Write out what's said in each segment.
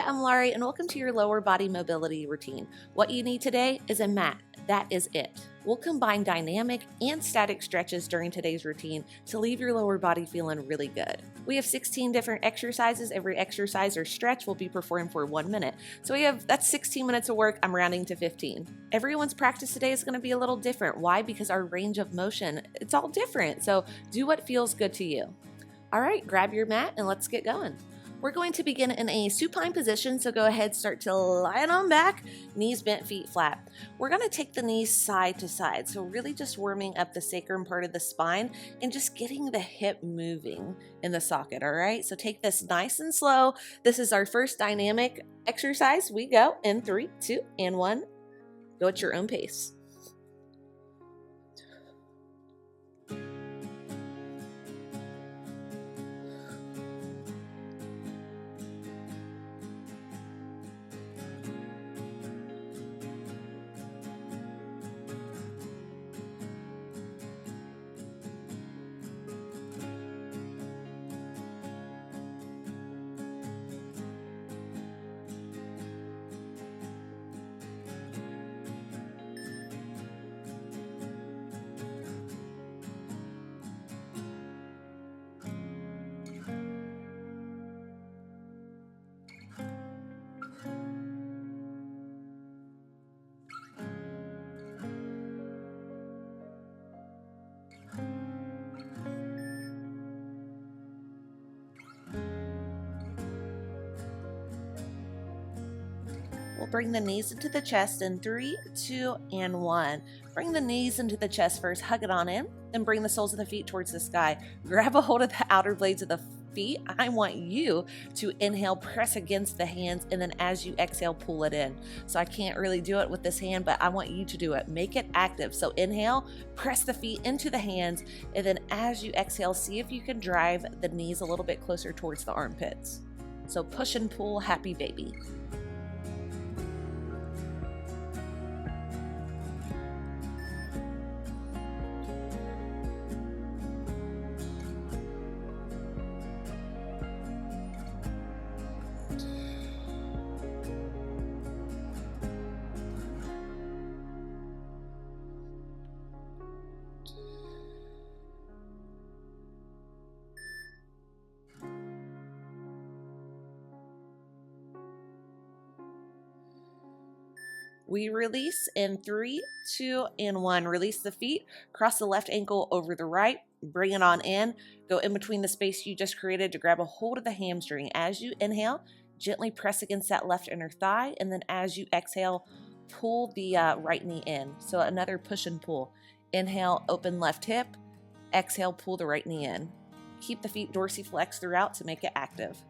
I'm Larie, and welcome to your lower body mobility routine. What you need today is a mat. That is it. We'll combine dynamic and static stretches during today's routine to leave your lower body feeling really good. We have 16 different exercises. Every exercise or stretch will be performed for 1 minute. So that's 16 minutes of work. I'm rounding to 15. Everyone's practice today is going to be a little different. Why? Because our range of motion, it's all different. So do what feels good to you. All right, grab your mat and let's get going. We're going to begin in a supine position, so go ahead, start to lie it on back, knees bent, feet flat. We're going to take the knees side to side, so really just warming up the sacrum part of the spine and just getting the hip moving in the socket, all right? So take this nice and slow. This is our first dynamic exercise. We go in 3, 2, and 1. Go at your own pace. We'll bring the knees into the chest in 3, 2, and 1. Bring the knees into the chest first, hug it on in, then bring the soles of the feet towards the sky. Grab a hold of the outer blades of the feet. I want you to inhale, press against the hands, and then as you exhale, pull it in. So I can't really do it with this hand, but I want you to do it. Make it active. So inhale, press the feet into the hands, and then as you exhale, see if you can drive the knees a little bit closer towards the armpits. So push and pull, happy baby. We release in 3, 2, and 1. Release the feet, cross the left ankle over the right, bring it on in, go in between the space you just created to grab a hold of the hamstring. As you inhale, gently press against that left inner thigh, and then as you exhale, pull the right knee in. So another push and pull. Inhale, open left hip, exhale, pull the right knee in. Keep the feet dorsiflexed throughout to make it active.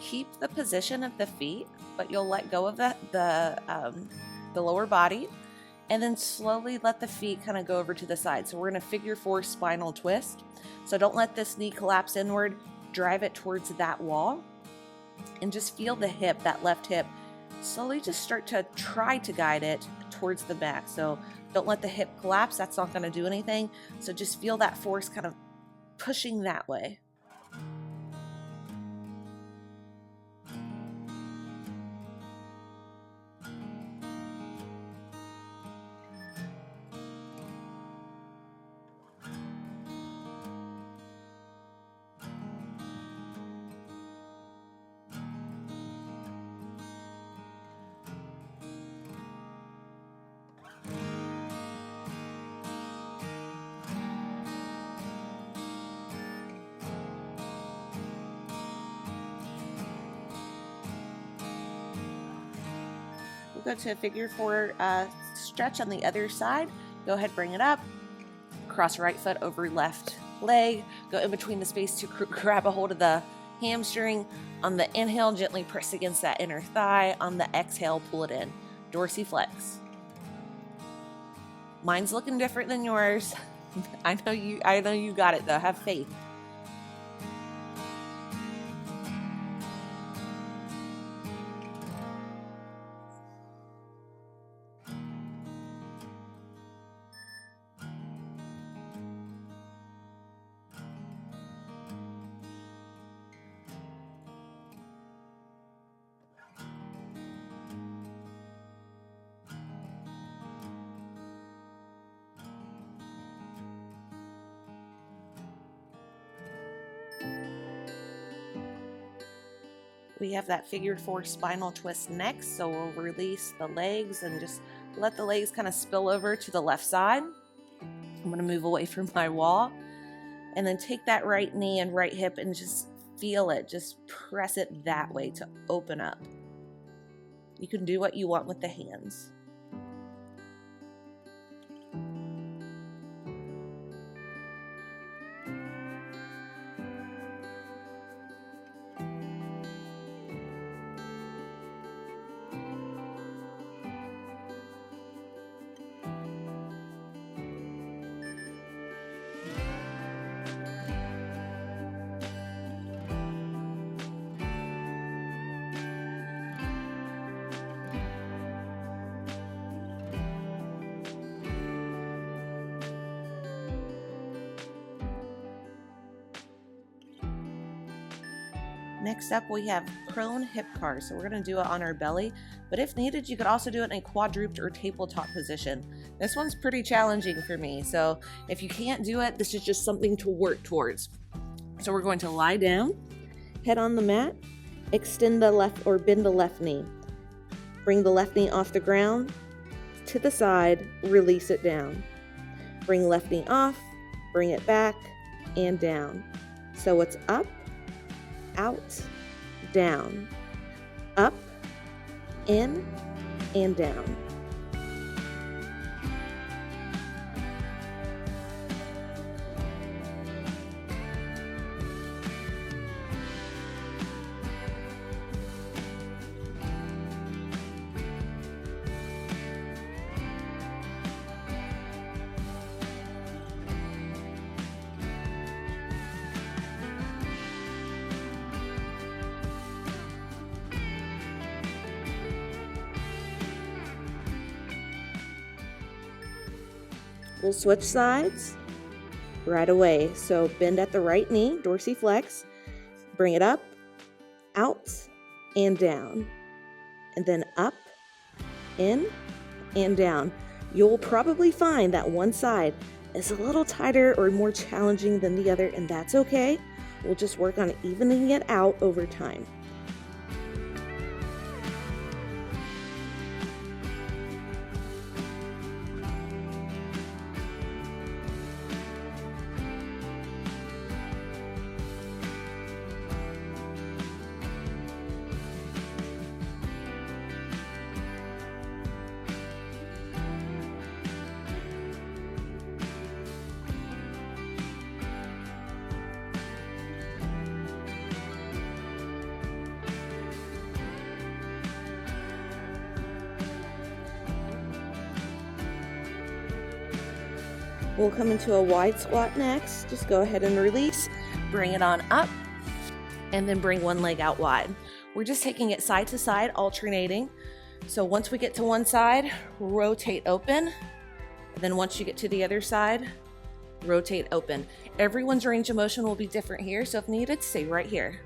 Keep the position of the feet, but you'll let go of the lower body, and then slowly let the feet kind of go over to the side. So we're in a figure 4 spinal twist. So don't let this knee collapse inward. Drive it towards that wall, and just feel the hip, that left hip, slowly just start to try to guide it towards the back. So don't let the hip collapse. That's not going to do anything. So just feel that force kind of pushing that way. Go to a figure 4 stretch on the other side. Go ahead, bring it up. Cross right foot over left leg. Go in between the space to grab a hold of the Hamstring. On the inhale, gently press against that inner thigh. On the exhale, pull it in. Dorsiflex. Mine's looking different than yours. I know you got it though. Have faith. We have that figure 4 spinal twist next, so we'll release the legs and just let the legs kind of spill over to the left side. I'm going to move away from my wall and then take that right knee and right hip and just feel it. Just press it that way to open up. You can do what you want with the hands. Next up, we have prone hip CARSR. So we're going to do it on our belly, but if needed, you could also do it in a quadruped or tabletop position. This one's pretty challenging for me, so if you can't do it, this is just something to work towards. So we're going to lie down, head on the mat, extend the left or bend the left knee. Bring the left knee off the ground, to the side, release it down. Bring left knee off, bring it back, and down. So it's up, out, down, up, in, and down. We'll switch sides right away. So bend at the right knee, dorsiflex, bring it up, out, and down, and then up, in, and down. You'll probably find that one side is a little tighter or more challenging than the other, and that's okay. We'll just work on evening it out over time. We'll come into a wide squat next. Just go ahead and release, bring it on up, and then bring one leg out wide. We're just taking it side to side, alternating. So once we get to one side, rotate open. And then once you get to the other side, rotate open. Everyone's range of motion will be different here, so if needed, stay right here.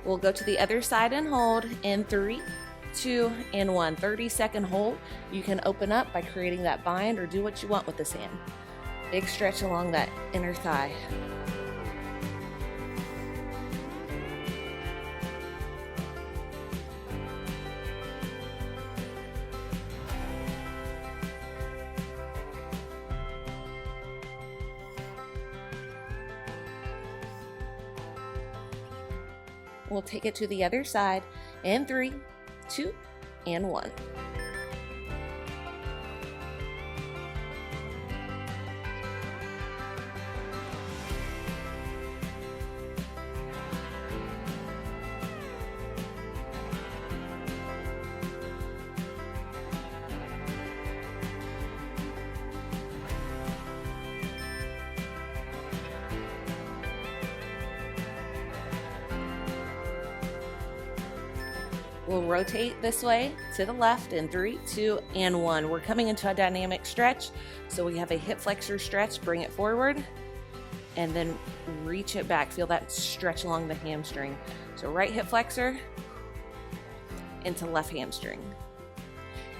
We'll go to the other side and hold in 3, 2, and 1. 30-second hold. You can open up by creating that bind or do what you want with this hand. Big stretch along that inner thigh. We'll take it to the other side in 3, 2, and 1. We'll rotate this way to the left in 3, 2, and 1. We're coming into a dynamic stretch. So we have a hip flexor stretch, bring it forward, and then reach it back. Feel that stretch along the hamstring. So right hip flexor into left hamstring.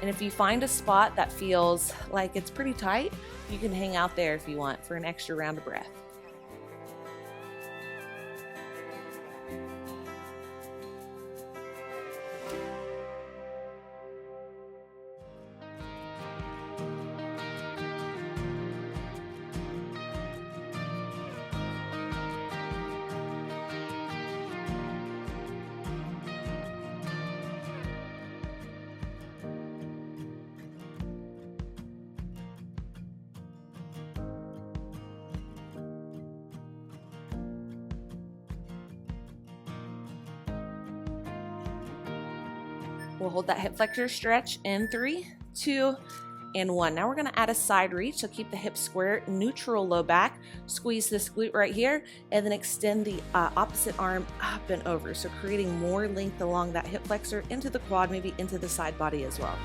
And if you find a spot that feels like it's pretty tight, you can hang out there if you want for an extra round of breath. We'll hold that hip flexor stretch in 3, 2, and 1. Now we're going to add a side reach, so keep the hips square, neutral low back, squeeze this glute right here, and then extend the opposite arm up and over. So creating more length along that hip flexor into the quad, maybe into the side body as well.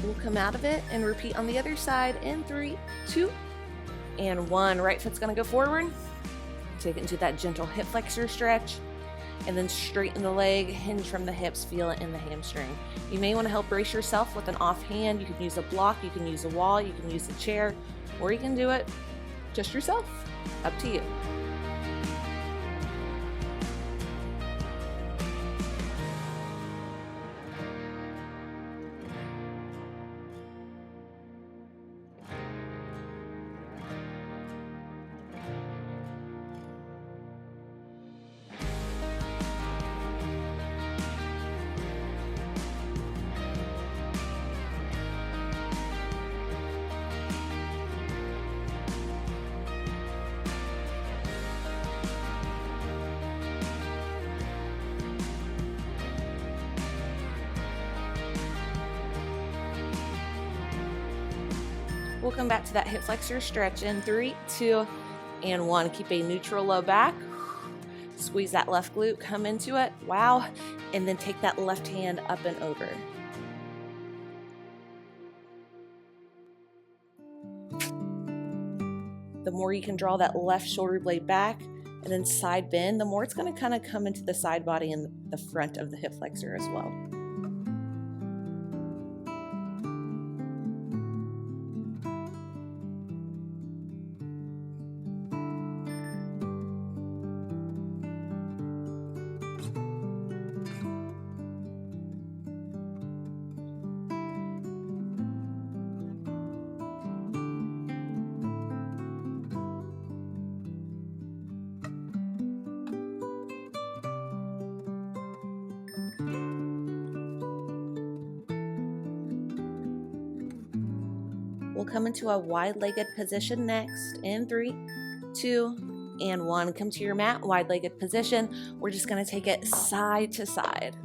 We'll come out of it and repeat on the other side in 3, 2, and 1. Right foot's gonna go forward. Take it into that gentle hip flexor stretch, and then straighten the leg, hinge from the hips, feel it in the hamstring. You may wanna help brace yourself with an off hand. You can use a block, you can use a wall, you can use a chair, or you can do it just yourself. Up to you. We'll come back to that hip flexor stretch in 3, 2, and 1. Keep a neutral low back. Squeeze that left glute, come into it. Wow. And then take that left hand up and over. The more you can draw that left shoulder blade back and then side bend, the more it's going to kind of come into the side body and the front of the hip flexor as well. We'll come into a wide-legged position next in 3, 2, and 1. Come to your mat, wide-legged position. We're just going to take it side to side.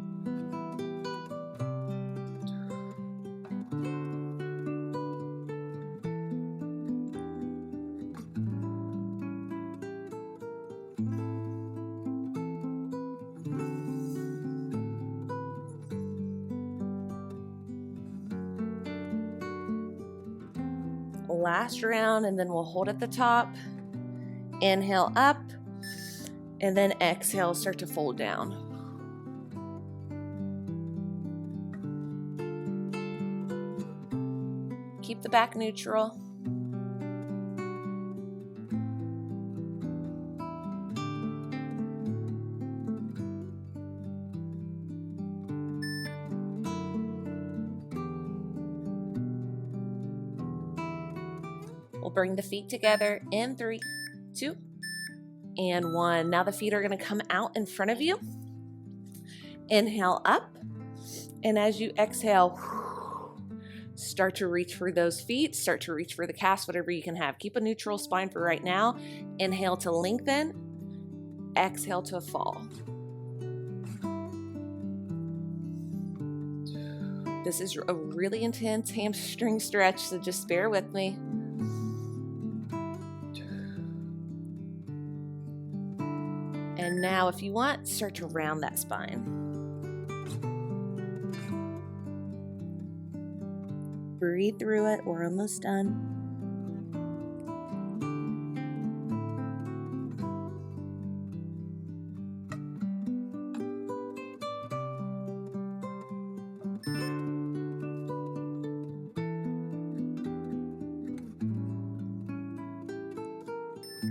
Last round, and then we'll hold at the top. Inhale up, and then exhale, start to fold down. Keep the back neutral. We'll bring the feet together in 3, 2, and 1. Now the feet are going to come out in front of you. Inhale up, and as you exhale, start to reach for those feet, start to reach for the calves, whatever you can have. Keep a neutral spine for right now. Inhale to lengthen, exhale to fall. This is a really intense hamstring stretch, so just bear with me. And now, if you want, start to round that spine. Breathe through it. We're almost done.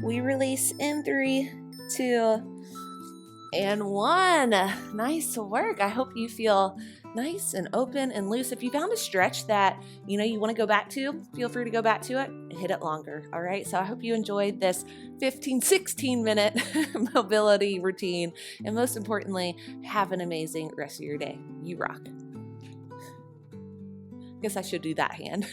We release in 3, 2, and 1. Nice work. I hope you feel nice and open and loose. If you found a stretch that you want to go back to, feel free to go back to it and hit it longer. All right. So I hope you enjoyed this 16 minute mobility routine. And most importantly, have an amazing rest of your day. You rock. Guess I should do that hand.